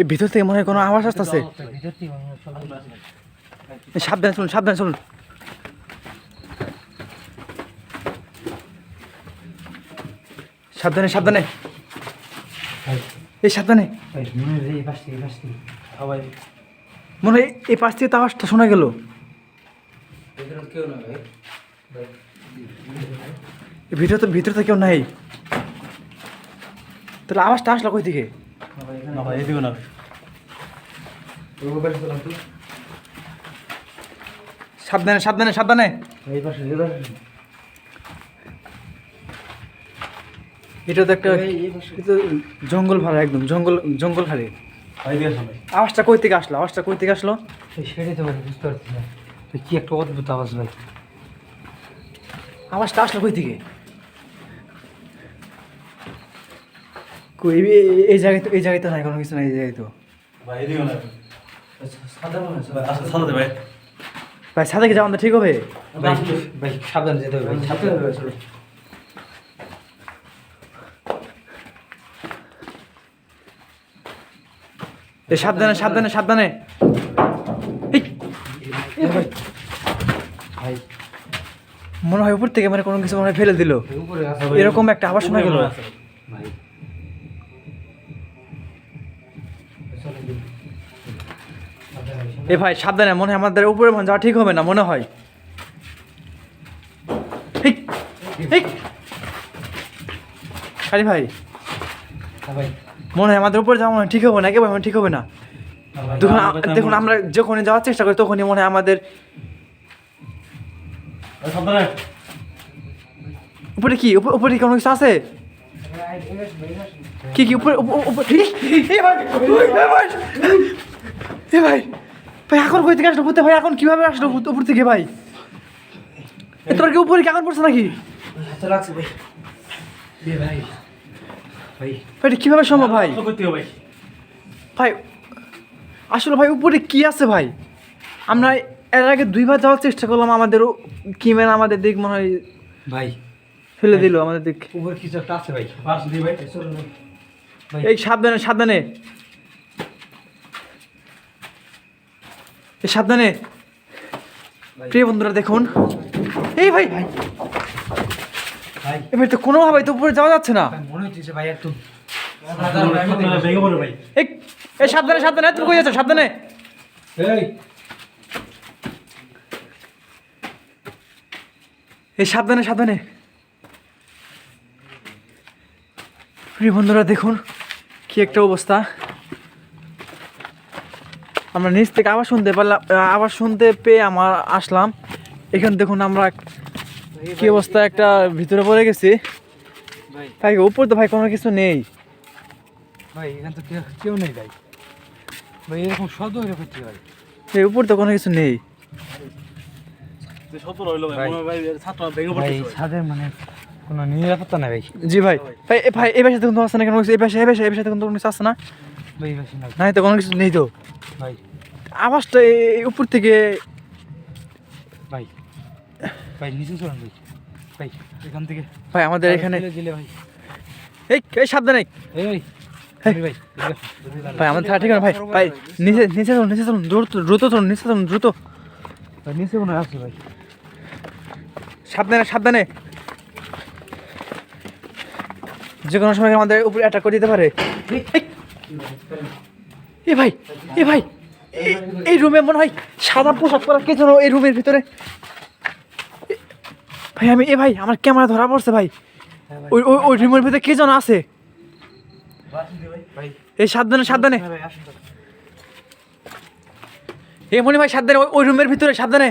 এই ভিতর থেকে মনে হয় কোনো আওয়াজ আসতেছে। সাবধানে চলুন, সাবধানে চলুন। সাবধানে সাবধানে, এই সাবধানে। মনে হয় এই পাশ থেকে তো আওয়াজটা শোনা গেল। ভিতরে তো কেউ নাই, তাহলে আওয়াজটা আসলো কই থেকে? সাবধানে সাবধানে সাবধানে। এটা তো একটা জঙ্গল ভাড়া, একদম জঙ্গল জঙ্গল হারে। আওয়াজটা কই থেকে আসলো? আওয়াজটা কই থেকে আসলো সেটাই তো ভাই বুঝতে পারছি না। কি একটা অদ্ভুত আওয়াজ ভাই। আওয়াজটা আসলো কই থেকে? এই জায়গায় তো, এই জায়গায় তো নাই কোনো কিছু নাই এই জায়গায় তো। ভাই সাথে কি যাওয়া ঠিক হবে? ভাই সাবধানে যেতে হবে ভাই, সাবধানে চলো। এই সাবধানে সাবধানে সাবধানে। ভাই মনে হয় উপর থেকে মানে কোনো কিছু মনে হয় ফেলে দিল, এরকম একটা আওয়াজ শোনা গেল। ভাই এ ভাই সাবধানে, মনে হয় আমাদের উপরে যাওয়া ঠিক হবে না মনে হয়। আরে ভাই ভাই মনে হয় আমাদের উপরে যাওয়া মনে হয় ঠিক হবে না, একেবারে ঠিক হবে না। দেখুন আমরা যখনই যাওয়ার চেষ্টা করি তখনই মনে হয় আমাদের উপরে কি, উপরে কোনো কিছু আছে? কি কি উপরে? ভাই ভাই এখন কই থেকে আসলো ভূতে? ভাই এখন কিভাবে আসলো উপর থেকে? ভাই তোর কি উপরে কি এখন পড়ছে নাকি? লাগছে ভাই। ভাই ভাই ভাই কিভাবে সম্ভব ভাই? ভাই আসলে ভাই উপরে কি আছে ভাই? আমরা এর আগে দুইবার যাওয়ার চেষ্টা করলাম, আমাদের কি মানে আমাদের দিক মনে হয় ভাই ফেলে দিল আমাদের দিক। উপরে কিছু একটা আছে ভাই। এই সাবধানে সাবধানে, এই সাবধানে। প্রিয় বন্ধুরা দেখুন, এই ভাই ভাই এবার তো কোনোভাবে তো উপরে যাওয়া যাচ্ছে না। মনে হচ্ছে ভাই একদম এই সাবধানে সাবধানে, তুমি কই যাচ্ছ? সাবধানে। এই সাবধানে সাবধানে। প্রিয় বন্ধুরা দেখুন কি একটা অবস্থা। আমরা নিচ থেকে আবার শুনতে পারলাম, আবার শুনতে পেয়ে আমার আসলাম এখানে। দেখুন আমরা কি অবস্থা, একটা ভিতরে পড়ে গেছি ভাই। উপর তো ভাই কোনো কিছু নেই ভাই, এখানে তো কেউ নেই ভাই। ভাই এরকম শব্দ হয়ে করছি ভাই। এই উপর তো কোনো কিছু নেই ভাই, ছাদের মানে কোনো নিরাপত্তা নাই ভাই। জি ভাই। ভাই ভাই এই পাশে দেখুন তো আসছে না কোনো কিছু? এই পাশে দেখুন তো কোনো কিছু আসছে না? ভাই বেশি না নাই তো কোনো কিছু নেই তো ভাই। আওয়াজটা এই উপর থেকে। ভাই ভাই নিচে চলুন ভাই। ভাই এখান থেকে ভাই আমাদের এখানে দিলে ভাই। এই সাবধানে। এই ভাই ভাই আমাদের থাকা ঠিক আছে ভাই। ভাই নিচে নিচে চলুন, নিচে চলুন, দ্রুত দ্রুত চলুন, নিচে চলুন দ্রুত। ভাই নিচে মনে আছে ভাই। সাবধানে সাবধানে, যে কোনো সময় আমাদের উপরে অ্যাটাক করে দিতে পারে। এ ভাই এ ভাই এই রুমে মনে হয় সাদা পোশাক পরা কে যেন এই রুমের ভিতরে। ভাই আমি ভাই আমার ক্যামেরা ধরা পড়ছে ভাই। ওই ওই ওই রুমের ভিতরে কে যেন আছে। এই সাবধানে সাবধানে, এই মনে ভাই সাবধানে, ওই রুমের ভিতরে সাবধানে।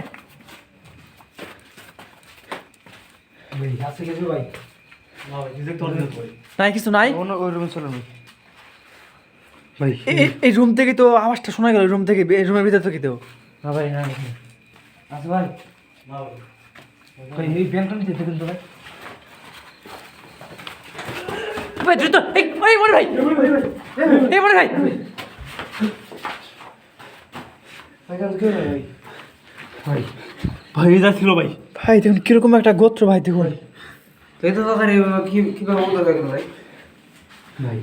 নাই কিছু নাই। ওই রুমে চলুন ভাই। এই রুম থেকে তো আওয়াজটা শোনা গেল, রুম থেকে, এই রুমের ভিতর থেকে তো। না ভাই, না আচ্ছা ভাই। ভাই এই ব্যাংকটা নিতে দেখুন তো ভাই। ভাই দ্রুত, এই মনে ভাই, এই মনে ভাই। ভাই ভাই যা ছিল ভাই। ভাই দেখুন কিরকম একটা গোত্র ভাই, দেখুন। তো এত তাড়াতাড়ি কিভাবে বলতে লাগলো ভাই? ভাই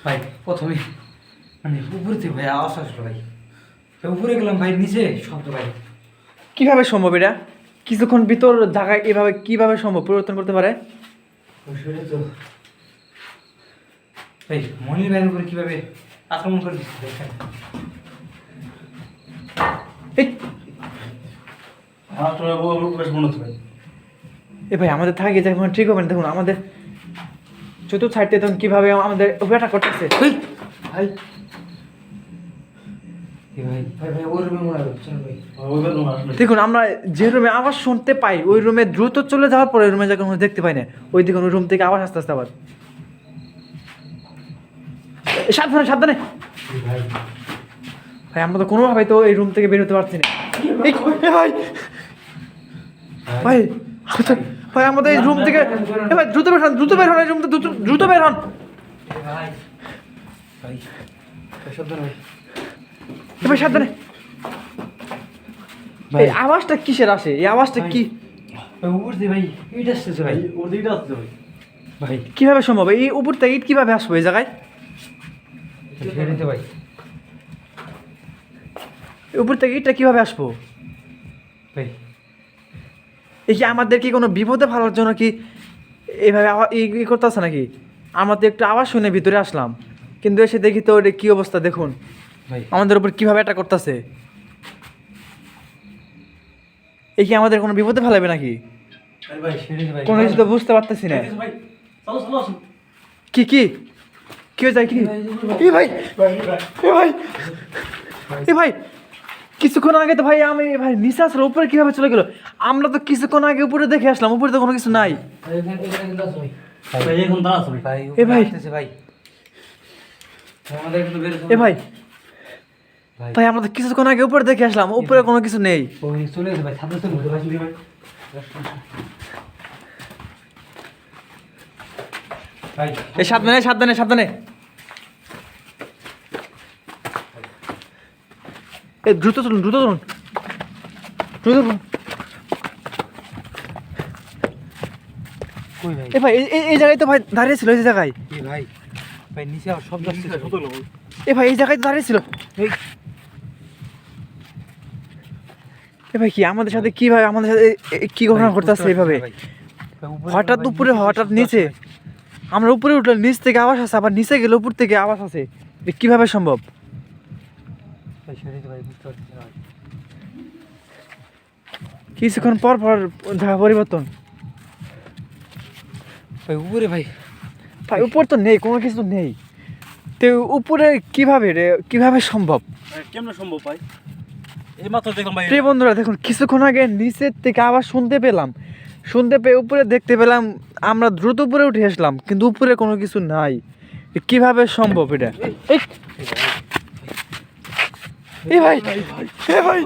ভাই প্রথমে মানে উপরে থেকে ভাই আওয়াজ আসলো ভাই, তো উপরে গেলাম ভাই, নিচে শব্দ ভাই। কিভাবে সম্ভব এটা? কিছুক্ষণ ভিতর জায়গায় এভাবে কিভাবে সম্ভব পরিবর্তন করতে পারে? সেটা তো ভাই মনির ভাইয়ের উপরে কিভাবে আক্রমণ করে দিচ্ছে দেখেন। এই আমার তো বেশ মনে হচ্ছে ভাই। এ ভাই আমাদের থাকে যে এখন ঠিক হবে না, দেখুন আমাদের চতুর্থ সাইডে তখন কিভাবে আমাদের উপরেটা করতেছে। ভাই ভাই ভাই ভাই ভাই ওই রুমে মনে হয় চল ভাই। ওই বেলা তোমার আসলে দেখুন আমরা যে রুমে আওয়াজ শুনতে পাই ওই রুমে দ্রুত চলে যাওয়ার পরে ওই রুমে যখন দেখতে পাই না, ওই দেখুন ওই রুম থেকে আওয়াজ আস্তে আস্তে আবার। সাবধানে সাবধানে ভাই ভাই, আমরা তো কোনোভাবে তো এই রুম থেকে বের হতে পারছি না। এই, এ ভাই ভাই ভাই আমাদের এই রুম থেকে, এ ভাই দ্রুত বের হন, দ্রুত বের হন এই রুম থেকে, দ্রুত বের হন। ভাই ভাই সাবধান ভাই। এ ভাই সাবধানে। এই আওয়াজটা কিসের আসে? এই আওয়াজটা কি ভাই উপর দিয়ে ভাই ইট আসতেছে ভাই। ওর দিকটা আসছে ভাই। ভাই কিভাবে সম্ভব? এই উপর থেকে ইট কিভাবে আসবো এই জায়গায়? ছেড়ে দিতে ভাই। এই উপর থেকে ইটটা কিভাবে আসবো? ভাই এই কি আমাদের কি কোনো বিপদে ফেলার জন্য কি এইভাবে ই করতেছে নাকি? আমরা তো একটু আওয়াজ শুনে ভিতরে আসলাম, কিন্তু এসে দেখি তো এটা কি অবস্থা, দেখুন ভাই আমাদের উপর কিভাবে এটা করতেছে। এই কি আমাদের কোনো বিপদে ফেলাবে নাকি? আরে ভাই ছেড়ে দে ভাই। কোনো কিছু তো বুঝতে পারতেছি না। ভাই চলো চলো আসুন। কি কি কি হয়ে যায়? কি এ ভাই এ ভাই এ ভাই কিছুক্ষণ আগে তো ভাই আমি ভাই নিচে আসলে উপরে কিভাবে চলে গেল? আমরা তো কিছুক্ষণ আগে উপরে দেখে আসলাম, উপরে তো কোনো কিছু নাই। ভাই এখানে কিন্তু আছে ভাই। ভাই এখন দাঁড়া আসুন। ভাই এ ভাই। আসতেছে ভাই। ভাই আমাদের কিন্তু বের এ ভাই ভাই ভাই আমরা তো কিছুক্ষণ আগে উপরে দেখে আসলাম, উপরে কোনো কিছু নেই। ওই চলে গেছে ভাই, ছাত্র চলে গেছে ভাই। ভাই এই সাবধানে সাবধানে সাবধানে। এ দ্রুত চলুন, দ্রুত চলুন, দ্রুত চলুন। কই ভাই? এ ভাই এই জায়গায় তো ভাই দাঁড়িয়ে ছিল, এই জায়গায়। এই ভাই ভাই নিচে আর শব্দ আসতেছে। কত লোক? এ ভাই এই জায়গায় তো দাঁড়িয়ে ছিল। এই এ ভাই কি আমাদের সাথে কিভাবে আমাদের সাথে কি ঘটনা ঘটতেছে এইভাবে? হঠাৎ উপরে হঠাৎ নিচে, আমরা উপরে উঠলে নিচ থেকে আওয়াজ আসে, আবার নিচে গেলে উপর থেকে আওয়াজ আসে। এ কিভাবে সম্ভব? ভাই ছেড়ে দে ভাই, বুঝতে পারছি না ভাই। কিছুক্ষণ পর পর জায়গা পরিবর্তন। ভাই উপরে ভাই ভাই উপর তো নেই, কোনো কিছু নেই, তো উপরে কিভাবে রে, কিভাবে সম্ভব? কেমনে সম্ভব ভাই? এই মাত্র দেখলাম ভাই। প্রিয় বন্ধুরা দেখুন, কিছুক্ষণ আগে নিচের থেকে আবার শুনতে পেলাম, শুনতে পেয়ে উপরে দেখতে পেলাম, আমরা দ্রুত উপরে উঠে আসলাম, কিন্তু উপরে কোনো কিছু নাই। এ কিভাবে সম্ভব এটা? এই এ ভাই এ ভাই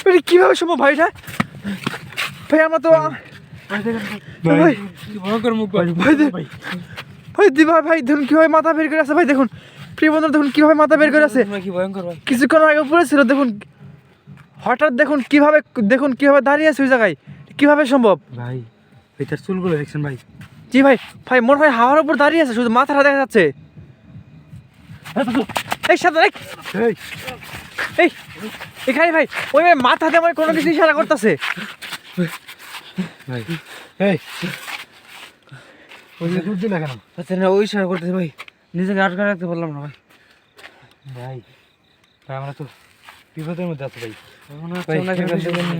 এটা কিভাবে সম্ভব ভাই? এটা ভাই আমরা তো ভাই কি ভয়ঙ্কর মুখ ভাই। ভাই ভাই দিবা ভাই দেখুন কিভাবে মাথা বের করে আছে ভাই, দেখুন প্রিয় বন্ধুরা দেখুন কিভাবে মাথা বের করে আছে। কি ভয়ঙ্কর ভাই। কিছুক্ষণ আগে উপরে ছিল, দেখুন হঠাৎ দেখুন কিভাবে দাঁড়িয়ে আছে ওই জায়গায়, কিভাবে সম্ভব? ভাই ভাই তার চুলগুলো দেখছেন ভাই? জি ভাই ভাই মনে হয় হাওয়ার উপর দাঁড়িয়ে আছে, শুধু মাথাটা দেখা যাচ্ছে। এই সাবধানে, এই এই এখানে ভাই ওই ভাই মাথাতে আমার কোনো কিছু ইশারা করতেছে। ভাই এই ওই যে বুঝছি না কেন? আচ্ছা না ওই ইশারা করতেছে ভাই, নিজেকে আটকে রাখতে পারলাম না ভাই। ভাই ভাই আমরা তো বিপদের মধ্যে আছি ভাই।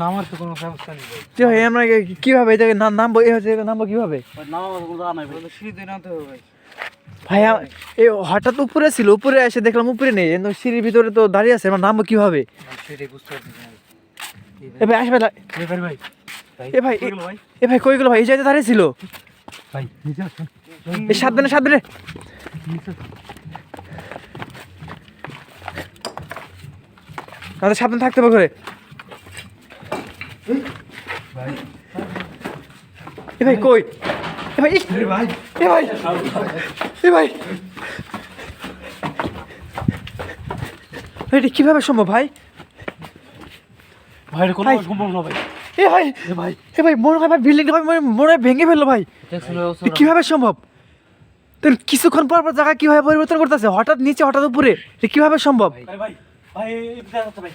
নামার তো কোনো ব্যবস্থা নেই ভাই। জি ভাই আমরা কিভাবে এই জায়গায় নামবো? এই হচ্ছে নামবো কিভাবে? নাম আমার কোনো জানা নাই ভাই। সিঁড়িতে নামতে হবে ভাই। ভাই এই হঠাৎ উপরে ছিল, উপরে এসে দেখলাম উপরে নেই, কিন্তু সিঁড়ির ভিতরে তো দাঁড়িয়ে আছে, আমরা নামবো কিভাবে? সেটাই বুঝতে পারছি না ভাই। এ ভাই আসবে ভাই এ ভাই কই গেল ভাই? এ ভাই কই গেল ভাই? এই জায়গায় দাঁড়িয়ে ছিল। ভাই নিচে আসুন। এই সাবধানে সাবধানে। নিচে আমাদের সাবধানে থাকতে হবে করে। ভাই এ ভাই কই? এ ভাই ভাই এ ভাই এ ভাই এটা কিভাবে সম্ভব ভাই? ভাই এটা কোনো ভাই। সম্ভব না ভাই। এ ভাই এ ভাই এ ভাই মনে হয় ভাই বিল্ডিংটা ভাই মনে হয় ভেঙে ফেললো ভাই। এ কিভাবে সম্ভব? তো কিছুক্ষণ পর পর জায়গা কিভাবে পরিবর্তন করতেছে, হঠাৎ নিচে হঠাৎ উপরে, এটা কিভাবে সম্ভব? ভাই ভাই ভাই এই বিদায় হচ্ছে ভাই।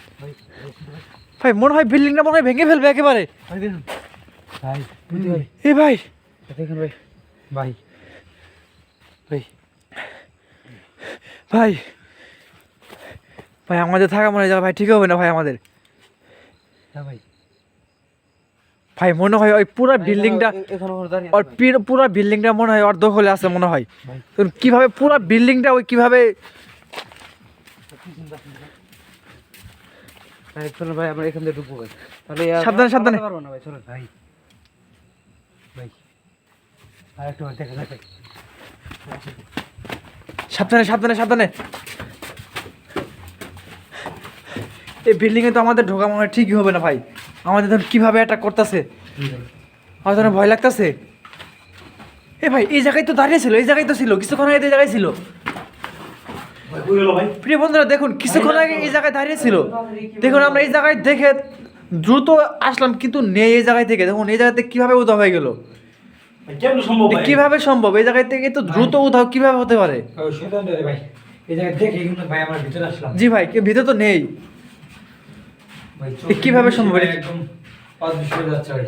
ভাই মনে হয় বিল্ডিংটা মনে হয় ভেঙে ফেলবে একেবারে। ভাই দেখুন ভাই এ ভাই দেখুন ভাই ভাই ভাই ভাই ভাই আমাদের থাকা মনে হয় ভাই ঠিক হবে না ভাই আমাদের। হ্যাঁ ভাই ভাই মনে হয় ওই পুরো বিল্ডিংটা, এখনো দাঁড়িয়ে ওর পুরো বিল্ডিংটা মনে হয় অর্ধ হলে আছে মনে হয়। ভাই। তো কিভাবে পুরো বিল্ডিংটা ওই কিভাবে, ভাই চলো ভাই আমরা এখান থেকে ঢুকবো ভাই, তাহলে সাবধানে, সাবধানে। পারবো না ভাই, চলো ভাই ভাই আর একটু দেখা যাক ভাই। সাবধানে সাবধানে সাবধানে। এই বিল্ডিংয়ে তো আমাদের ঢোকা মনে হয় ঠিকই হবে না ভাই, আমাদের ধর কিভাবে অ্যাটাক করতেছে, আমার তো ভয় লাগতেছে। এ ভাই এই জায়গায় তো দাঁড়িয়ে ছিল, এই জায়গায় তো ছিল কিছুক্ষণ আগে, এই জায়গায় ছিল। ভাই কই গেল ভাই? প্রিয় বন্ধুরা দেখুন কিছুক্ষণ আগে এই জায়গায় দাঁড়িয়ে ছিল, দেখুন আমরা এই জায়গায় দেখে দ্রুত আসলাম কিন্তু নেই এই জায়গায় থেকে। দেখুন এই জায়গাতে কিভাবে উধাও হয়ে গেল, ভাই কেমন সম্ভব ভাই? কিভাবে সম্ভব? এই জায়গায় থেকে তো দ্রুত উধাও কিভাবে হতে পারে? ভাই এই জায়গায় দেখে কিন্তু ভাই আমরা ভিতরে আসলাম। জি ভাই কেউ ভিতরে তো নেই, ভাই কিভাবে সম্ভব? একদম অদৃশ্য হয়ে যাচ্ছে ভাই।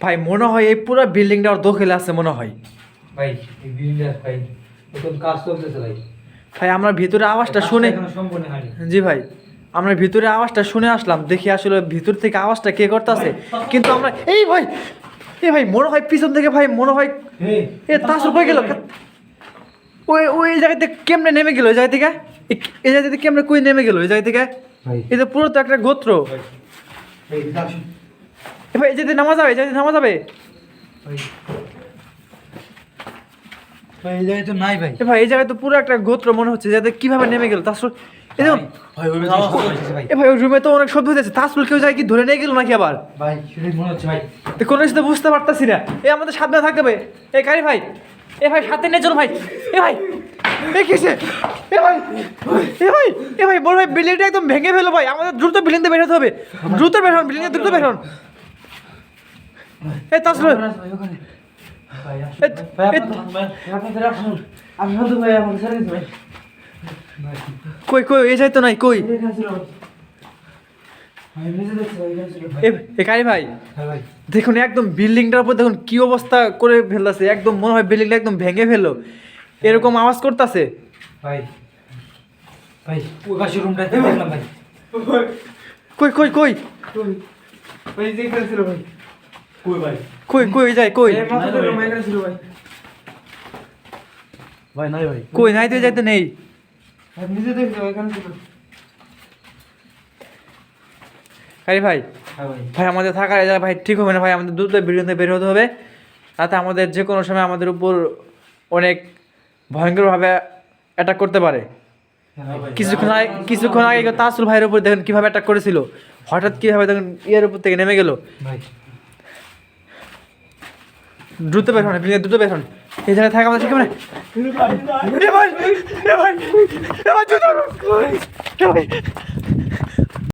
ভাই মনে হয় এই পুরো বিল্ডিংটা ওর দখলে আছে মনে হয়। ভাই এই বিল্ডিংটা ভাই এখন কাজ চলতেছে ভাই। ভাই আমরা ভিতরে আওয়াজটা শুনে, এখনো সম্পূর্ণ হয়নি। জি ভাই আমরা ভিতরে আওয়াজটা শুনে আসলাম, দেখি আসলে ভিতর থেকে আওয়াজটা কে করতেছে, কিন্তু আমরা এই ভাই, এই ভাই মনে হয় পিছন থেকে ভাই মনে হয় এ তাসুর কই গেল, ওই ওই জায়গাতে কেমনে নেমে গেল, এই জায়গা থেকে এই জায়গা থেকে কেমনে কই নেমে গেল এই জায়গা থেকে? ভাই এটা পুরো তো একটা গোত্র। ভাই আসুন এ ভাই এই জায়গাতে নামা যাবে, এই জায়গাতে নামা যাবে। ভাই ভাই এই জায়গায় তো নাই ভাই। এ ভাই এই জায়গায় তো পুরো একটা গোত্র মনে হচ্ছে, যাতে কিভাবে নেমে গেল তাসুর। এই দেখুন ভাই ওই বেশি শব্দ হচ্ছে ভাই এ ভাই ওই রুমে তো অনেক শব্দ হয়েছে, তাসুর কেউ যায় কি ধরে নিয়ে গেল নাকি আবার? ভাই সেটাই মনে হচ্ছে ভাই। তো কোনো কিছু তো বুঝতে পারতাছি না। এ আমাদের সাবধানে থাকতে হবে। এই কারি ভাই, এ ভাই সাথে নিয়ে চলো ভাই। এ ভাই এ কিসে, এ ভাই এ ভাই এ ভাই বড় ভাই বিল্ডিংটা একদম ভেঙে ফেলো ভাই, আমাদের দ্রুত বিল্ডিং থেকে বের হতে হবে, দ্রুত বের হন বিল্ডিং দ্রুত বের হন। এ তাসুর ভাই ওখানে ভাই আসুন। এ- ভাই এ- আপনাদের আসুন। আমি হয়তো ভাই আমাকে ছেড়ে দিতে ভাই। ভাই কই কই এই যাই তো নাই কই? এখানে ছিল ভাই। ভাই নিজে দেখছি ভাই এখানে ছিল ভাই। এ কারি ভাই হ্যাঁ ভাই দেখুন একদম বিল্ডিংটার উপর দেখুন কি অবস্থা করে ফেলতেছে, একদম মনে হয় বিল্ডিংটা একদম ভেঙে ফেললো, এরকম আওয়াজ করতেছে। ভাই ভাই ওই পাশের রুমটাতে দেখলাম ভাই। কই কই কই ভাই যে এখানে ছিল ভাই। কই ভাই? কই কই এই যায় কই? এই মাথাতে রুম এখানে ছিল ভাই। ভাই নাই ভাই। কই নাই তো এই যাইতে নেই। ভাই নিজে দেখছি ভাই এখানে ছিল। কারি ভাই হ্যাঁ ভাই ভাই আমাদের থাকার এই জায়গায় ভাই ঠিক হবে না ভাই, আমাদের দ্রুত বিল্ডিং বের হতে হবে, তাতে আমাদের যে কোনো সময় আমাদের উপর অনেক ভয়ঙ্করভাবে অ্যাটাক করতে পারে। হ্যাঁ ভাই কিছুক্ষণ আগে তাসুল ভাইয়ের উপর দেখেন কিভাবে অ্যাটাক করেছিল, হঠাৎ কিভাবে দেখেন ইয়ের উপর থেকে নেমে গেল। ভাই দ্রুত বের হন বিল্ডিং দ্রুত বের হন, এই জায়গায় থাকা আমাদের ঠিক হবে না। এ ভাই এ ভাই এ ভাই দ্রুত, এ ভাই